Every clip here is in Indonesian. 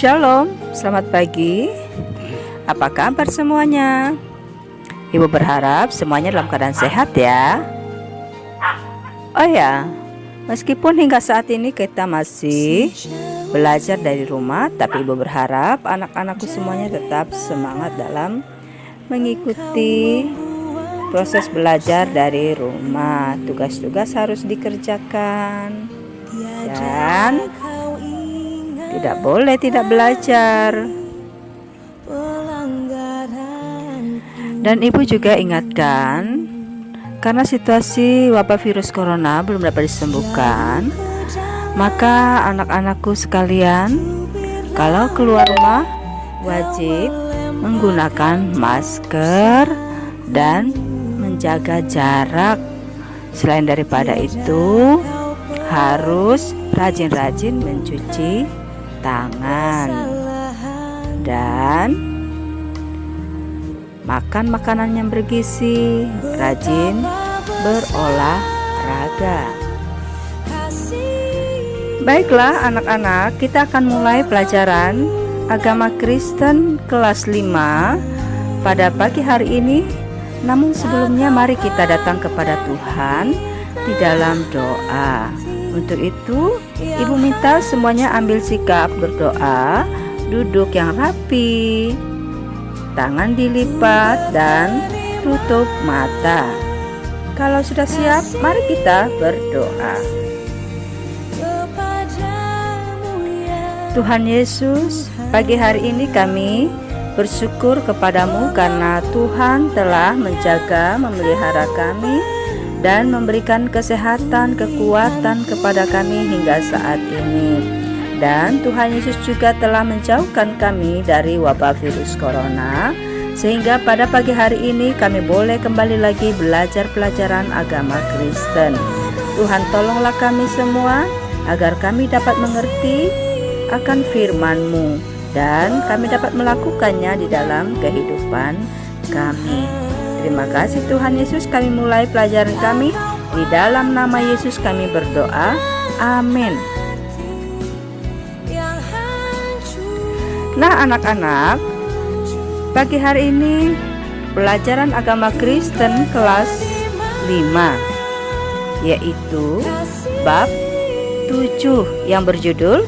Shalom, selamat pagi. Apa kabar semuanya? Ibu berharap semuanya dalam keadaan sehat ya. Oh ya, meskipun hingga saat ini kita masih belajar dari rumah, tapi ibu berharap anak-anakku semuanya tetap semangat dalam mengikuti proses belajar dari rumah. Tugas-tugas harus dikerjakan dan tidak boleh tidak belajar. Dan ibu juga ingatkan, karena situasi wabah virus corona belum dapat disembuhkan, maka anak-anakku sekalian, kalau keluar rumah wajib menggunakan masker dan menjaga jarak. Selain daripada itu, harus rajin-rajin mencuci tangan dan makan makanan yang bergizi, rajin berolahraga. Baiklah anak-anak, kita akan mulai pelajaran agama Kristen kelas 5 pada pagi hari ini. Namun sebelumnya mari kita datang kepada Tuhan di dalam doa. Untuk itu, ibu minta semuanya ambil sikap berdoa, duduk yang rapi, tangan dilipat dan tutup mata. Kalau sudah siap, mari kita berdoa. Tuhan Yesus, pagi hari ini kami bersyukur kepadamu karena Tuhan telah menjaga, memelihara kami dan memberikan kesehatan, kekuatan kepada kami hingga saat ini. Dan Tuhan Yesus juga telah menjauhkan kami dari wabah virus corona, sehingga pada pagi hari ini kami boleh kembali lagi belajar pelajaran agama Kristen. Tuhan tolonglah kami semua agar kami dapat mengerti akan firman-Mu dan kami dapat melakukannya di dalam kehidupan kami. Terima kasih Tuhan Yesus, kami mulai pelajaran kami. Di dalam nama Yesus kami berdoa. Amin. Nah anak-anak, pagi hari ini pelajaran agama Kristen kelas 5, yaitu bab 7 yang berjudul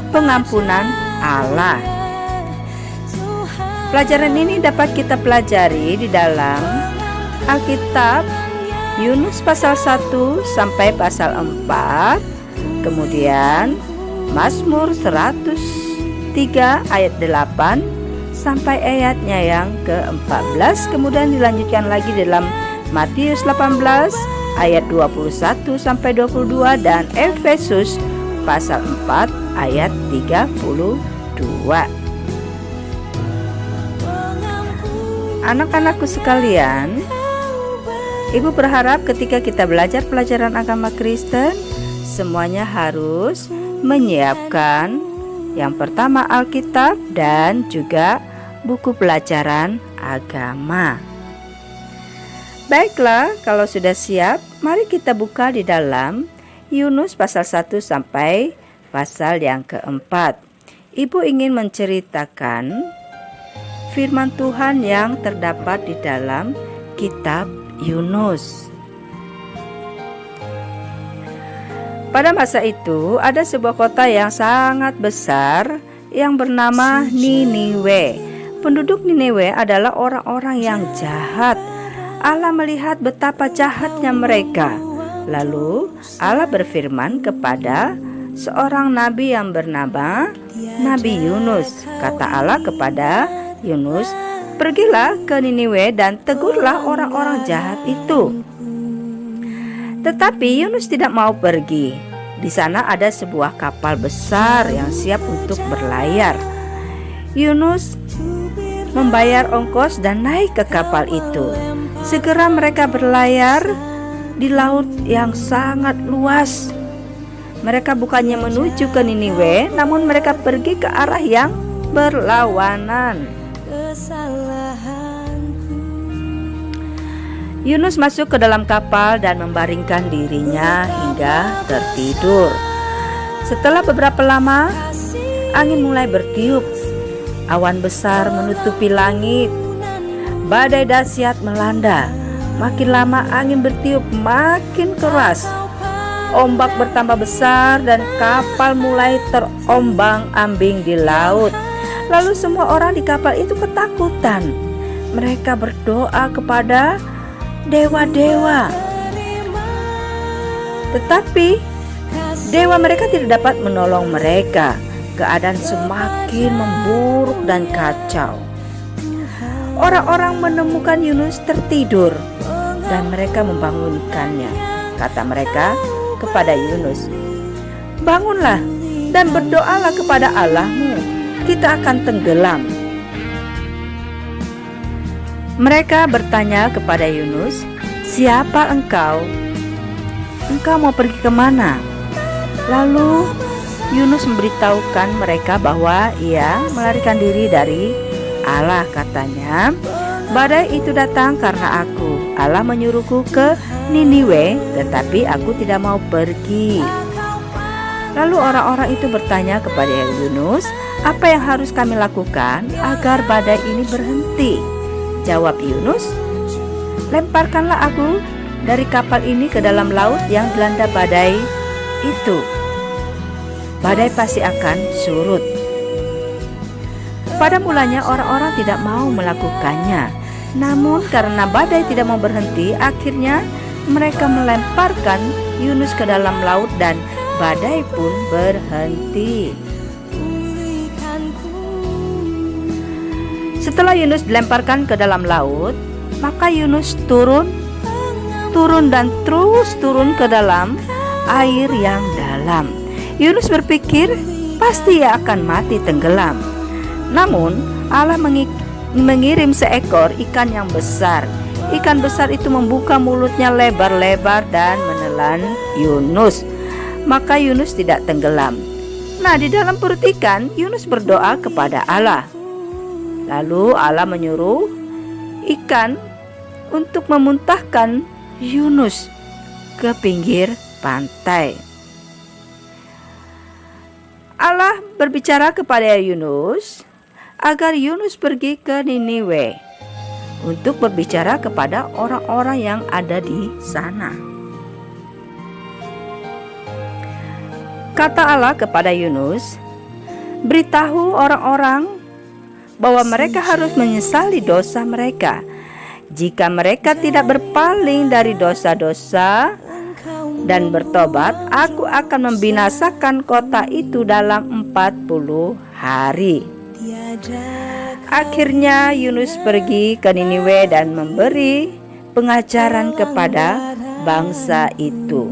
Pengampunan Allah. Pelajaran ini dapat kita pelajari di dalam Alkitab Yunus pasal 1 sampai pasal 4, kemudian Mazmur 103 ayat 8 sampai ayatnya yang ke-14, kemudian dilanjutkan lagi dalam Matius 18 ayat 21 sampai 22 dan Efesus pasal 4 ayat 32. Anak-anakku sekalian, ibu berharap ketika kita belajar pelajaran agama Kristen, semuanya harus menyiapkan yang pertama Alkitab dan juga buku pelajaran agama. Baiklah, kalau sudah siap, mari kita buka di dalam Yunus pasal 1 sampai pasal yang keempat. Ibu ingin menceritakan firman Tuhan yang terdapat di dalam kitab Yunus. Pada masa itu ada sebuah kota yang sangat besar yang bernama Niniwe. Penduduk Niniwe adalah orang-orang yang jahat. Allah melihat betapa jahatnya mereka. Lalu Allah berfirman kepada seorang nabi yang bernama Nabi Yunus. Kata Allah kepada Yunus, "Pergilah ke Niniwe dan tegurlah orang-orang jahat itu." Tetapi Yunus tidak mau pergi. Di sana ada sebuah kapal besar yang siap untuk berlayar. Yunus membayar ongkos dan naik ke kapal itu. Segera mereka berlayar di laut yang sangat luas. Mereka bukannya menuju ke Niniwe, namun mereka pergi ke arah yang berlawanan. Yunus masuk ke dalam kapal dan membaringkan dirinya hingga tertidur. Setelah beberapa lama, angin mulai bertiup, awan besar menutupi langit, badai dahsyat melanda. Makin lama angin bertiup makin keras, ombak bertambah besar dan kapal mulai terombang-ambing di laut. Lalu semua orang di kapal itu ketakutan. Mereka berdoa kepada dewa-dewa, tetapi dewa mereka tidak dapat menolong mereka. Keadaan semakin memburuk dan kacau. Orang-orang menemukan Yunus tertidur dan mereka membangunkannya. Kata mereka kepada Yunus, "Bangunlah dan berdoalah kepada Allahmu. Kita akan tenggelam." Mereka bertanya kepada Yunus, "Siapa engkau? Engkau mau pergi kemana?" Lalu Yunus memberitahukan mereka bahwa ia melarikan diri dari Allah. Katanya, "Badai itu datang karena aku. Allah menyuruhku ke Niniwe, tetapi aku tidak mau pergi." Lalu orang-orang itu bertanya kepada Yunus, "Apa yang harus kami lakukan agar badai ini berhenti?" Jawab Yunus, "Lemparkanlah aku dari kapal ini ke dalam laut yang dilanda badai itu. Badai pasti akan surut." Pada mulanya orang-orang tidak mau melakukannya. Namun karena badai tidak mau berhenti, akhirnya mereka melemparkan Yunus ke dalam laut dan badai pun berhenti. Setelah Yunus dilemparkan ke dalam laut, maka Yunus turun dan terus turun ke dalam air yang dalam. Yunus berpikir pasti ia akan mati tenggelam. Namun Allah mengirim seekor ikan yang besar. Ikan besar itu membuka mulutnya lebar-lebar dan menelan Yunus. Maka Yunus tidak tenggelam. Nah, di dalam perut ikan, Yunus berdoa kepada Allah. Lalu Allah menyuruh ikan untuk memuntahkan Yunus ke pinggir pantai. Allah berbicara kepada Yunus agar Yunus pergi ke Niniwe untuk berbicara kepada orang-orang yang ada di sana. Kata Allah kepada Yunus, "Beritahu orang-orang bahwa mereka harus menyesali dosa mereka. Jika mereka tidak berpaling dari dosa-dosa dan bertobat, aku akan membinasakan kota itu dalam 40 hari." Akhirnya Yunus pergi ke Niniwe dan memberi pengajaran kepada bangsa itu.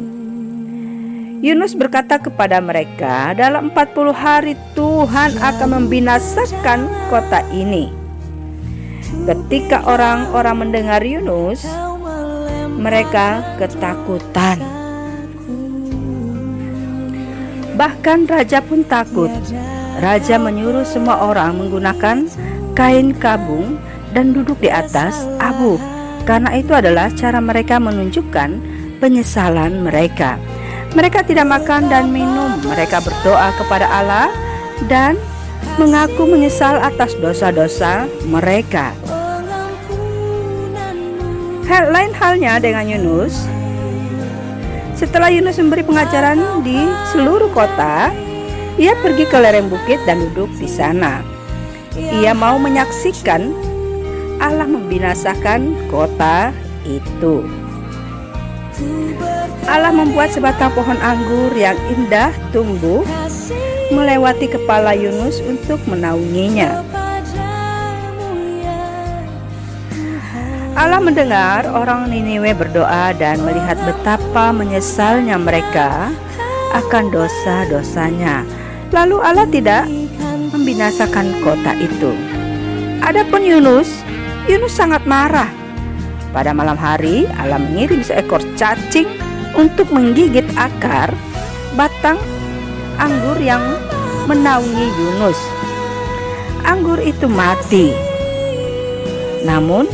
Yunus berkata kepada mereka, dalam 40 hari Tuhan akan membinasakan kota ini. Ketika orang-orang mendengar Yunus, mereka ketakutan. Bahkan raja pun takut. Raja menyuruh semua orang menggunakan kain kabung dan duduk di atas abu, karena itu adalah cara mereka menunjukkan penyesalan mereka. Mereka tidak makan dan minum. Mereka berdoa kepada Allah dan mengaku menyesal atas dosa-dosa mereka. Lain halnya dengan Yunus. Setelah Yunus memberi pengajaran di seluruh kota, ia pergi ke lereng bukit dan duduk di sana. Ia mau menyaksikan Allah membinasakan kota itu. Allah membuat sebatang pohon anggur yang indah tumbuh melewati kepala Yunus untuk menaunginya. Allah mendengar orang Niniwe berdoa dan melihat betapa menyesalnya mereka akan dosa-dosanya. Lalu Allah tidak membinasakan kota itu. Adapun Yunus sangat marah. Pada malam hari Allah mengirim seekor cacing untuk menggigit akar batang anggur yang menaungi Yunus. Anggur itu mati. Namun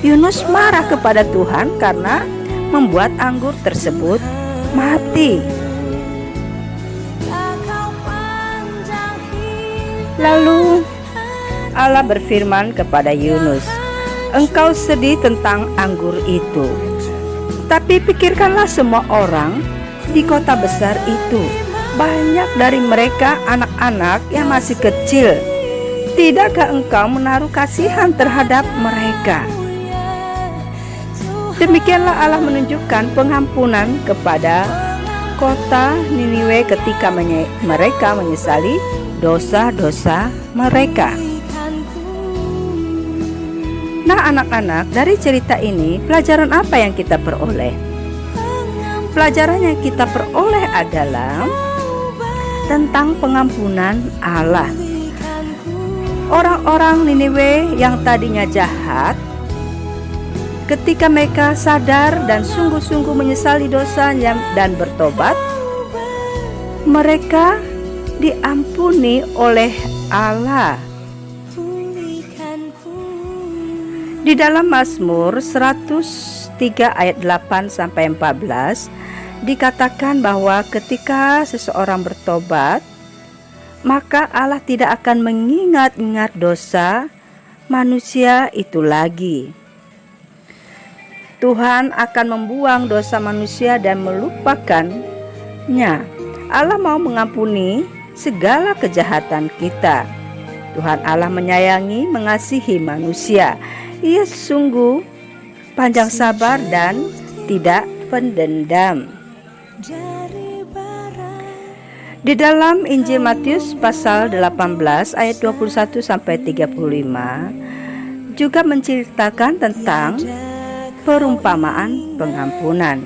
Yunus marah kepada Tuhan karena membuat anggur tersebut mati. Lalu Allah berfirman kepada Yunus, "Engkau sedih tentang anggur itu, tapi pikirkanlah semua orang di kota besar itu. Banyak dari mereka anak-anak yang masih kecil. Tidakkah engkau menaruh kasihan terhadap mereka?" Demikianlah Allah menunjukkan pengampunan kepada kota Niniwe ketika mereka menyesali dosa-dosa mereka. Nah anak-anak, dari cerita ini pelajaran apa yang kita peroleh? Pelajaran yang kita peroleh adalah tentang pengampunan Allah. Orang-orang Niniwe yang tadinya jahat, ketika mereka sadar dan sungguh-sungguh menyesali dosanya dan bertobat, mereka diampuni oleh Allah. Di dalam Mazmur 103 ayat 8 sampai 14 dikatakan bahwa ketika seseorang bertobat, maka Allah tidak akan mengingat-ingat dosa manusia itu lagi. Tuhan akan membuang dosa manusia dan melupakannya. Allah mau mengampuni segala kejahatan kita. Tuhan Allah menyayangi, mengasihi manusia. Ia sungguh panjang sabar dan tidak pendendam. Di dalam Injil Matius pasal 18 ayat 21 sampai 35 juga menceritakan tentang perumpamaan pengampunan.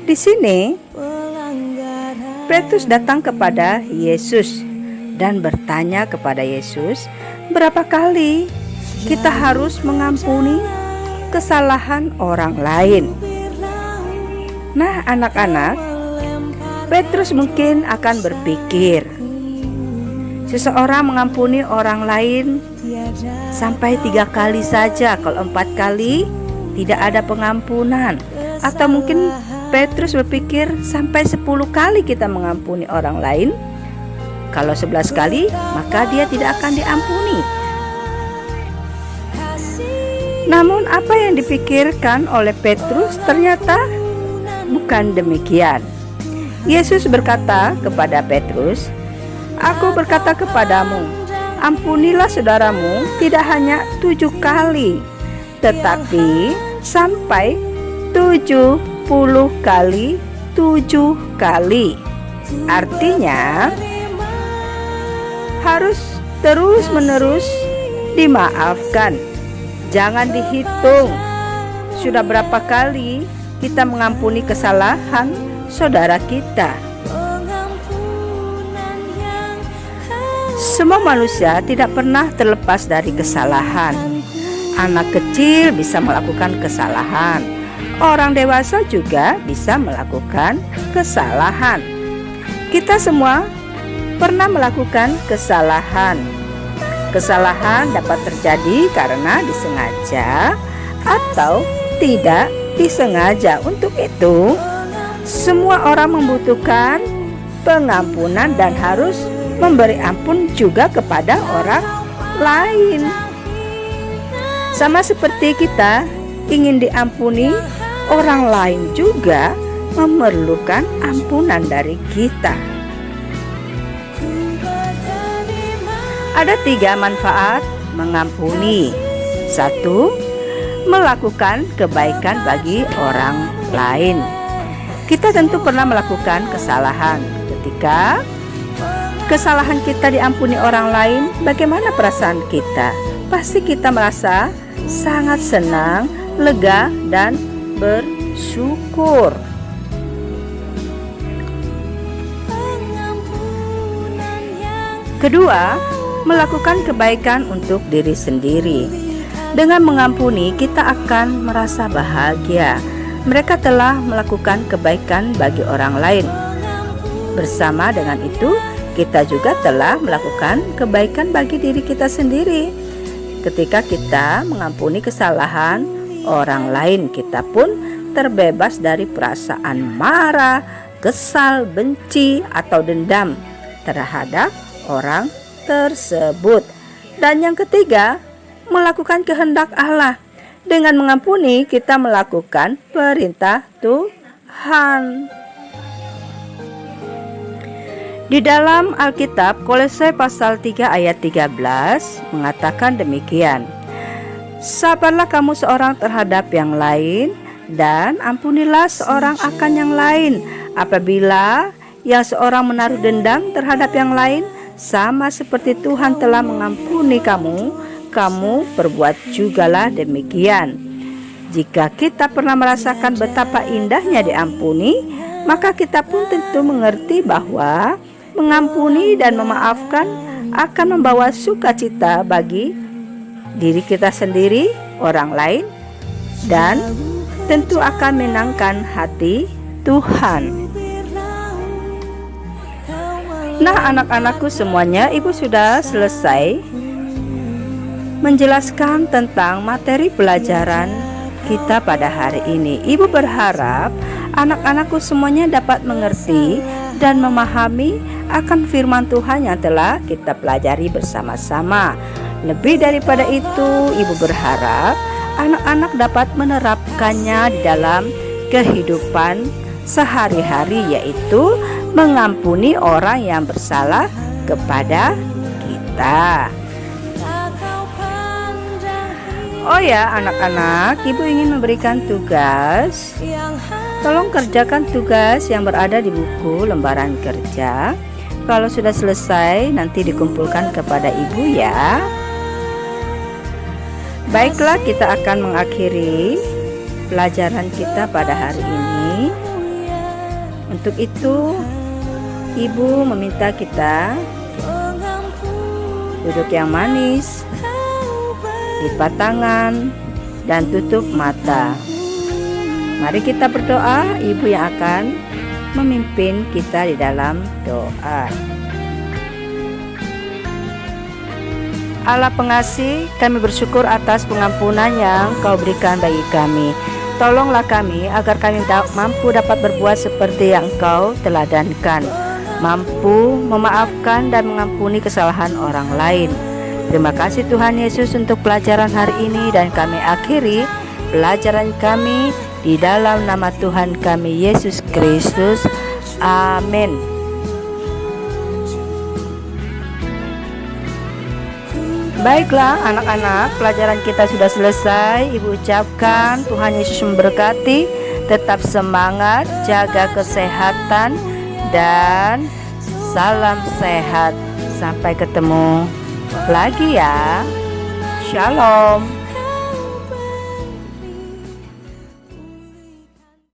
Di sini Petrus datang kepada Yesus dan bertanya kepada Yesus, "Berapa kali kita harus mengampuni kesalahan orang lain?" Nah anak-anak, Petrus mungkin akan berpikir, seseorang mengampuni orang lain sampai 3 kali saja, kalau 4 kali tidak ada pengampunan. Atau mungkin Petrus berpikir sampai 10 kali kita mengampuni orang lain, kalau 11 kali maka dia tidak akan diampuni. Namun apa yang dipikirkan oleh Petrus ternyata bukan demikian. Yesus berkata kepada Petrus, "Aku berkata kepadamu, ampunilah saudaramu tidak hanya 7 kali, tetapi sampai 70 kali 7 kali." Artinya harus terus-menerus dimaafkan. Jangan dihitung sudah berapa kali kita mengampuni kesalahan saudara kita. Semua manusia tidak pernah terlepas dari kesalahan. Anak kecil bisa melakukan kesalahan. Orang dewasa juga bisa melakukan kesalahan. Kita semua pernah melakukan kesalahan. Kesalahan dapat terjadi karena disengaja atau tidak disengaja. Untuk itu, semua orang membutuhkan pengampunan dan harus memberi ampun juga kepada orang lain. Sama seperti kita ingin diampuni, orang lain juga memerlukan ampunan dari kita. Ada 3 manfaat mengampuni. 1. Melakukan kebaikan bagi orang lain. Kita tentu pernah melakukan kesalahan. Ketika kesalahan kita diampuni orang lain, bagaimana perasaan kita? Pasti kita merasa sangat senang, lega, dan bersyukur. Kedua, melakukan kebaikan untuk diri sendiri. Dengan mengampuni, kita akan merasa bahagia. Mereka telah melakukan kebaikan bagi orang lain. Bersama dengan itu, kita juga telah melakukan kebaikan bagi diri kita sendiri. Ketika kita mengampuni kesalahan orang lain, kita pun terbebas dari perasaan marah, kesal, benci, atau dendam terhadap orang tersebut. Dan yang ketiga, melakukan kehendak Allah. Dengan mengampuni, kita melakukan perintah Tuhan. Di dalam Alkitab, Kolose pasal 3 ayat 13 mengatakan demikian. Sabarlah kamu seorang terhadap yang lain, dan ampunilah seorang akan yang lain. Apabila yang seorang menaruh dendam terhadap yang lain, sama seperti Tuhan telah mengampuni kamu, kamu perbuat jugalah demikian. Jika kita pernah merasakan betapa indahnya diampuni, maka kita pun tentu mengerti bahwa mengampuni dan memaafkan akan membawa sukacita bagi diri kita sendiri, orang lain, dan tentu akan menyenangkan hati Tuhan. Nah, anak-anakku semuanya, ibu sudah selesai menjelaskan tentang materi pelajaran kita pada hari ini. Ibu berharap anak-anakku semuanya dapat mengerti dan memahami akan firman Tuhan yang telah kita pelajari bersama-sama. Lebih daripada itu, ibu berharap anak-anak dapat menerapkannya di dalam kehidupan sehari-hari, yaitu mengampuni orang yang bersalah kepada kita. Oh ya, anak-anak, ibu ingin memberikan tugas. Tolong kerjakan tugas yang berada di buku lembaran kerja. Kalau sudah selesai, nanti dikumpulkan kepada ibu ya. Baiklah, kita akan mengakhiri pelajaran kita pada hari ini. Untuk itu, ibu meminta kita duduk yang manis, lipat tangan, dan tutup mata. Mari kita berdoa. Ibu yang akan memimpin kita di dalam doa. Allah pengasih, kami bersyukur atas pengampunan yang Kau berikan bagi kami. Tolonglah kami agar kami mampu dapat berbuat seperti yang Kau teladankan, mampu memaafkan dan mengampuni kesalahan orang lain. Terima kasih Tuhan Yesus untuk pelajaran hari ini, dan kami akhiri pelajaran kami di dalam nama Tuhan kami Yesus Kristus. Amin. Baiklah anak-anak, pelajaran kita sudah selesai. Ibu ucapkan Tuhan Yesus memberkati. Tetap semangat, jaga kesehatan, dan salam sehat. Sampai ketemu lagi ya. Shalom.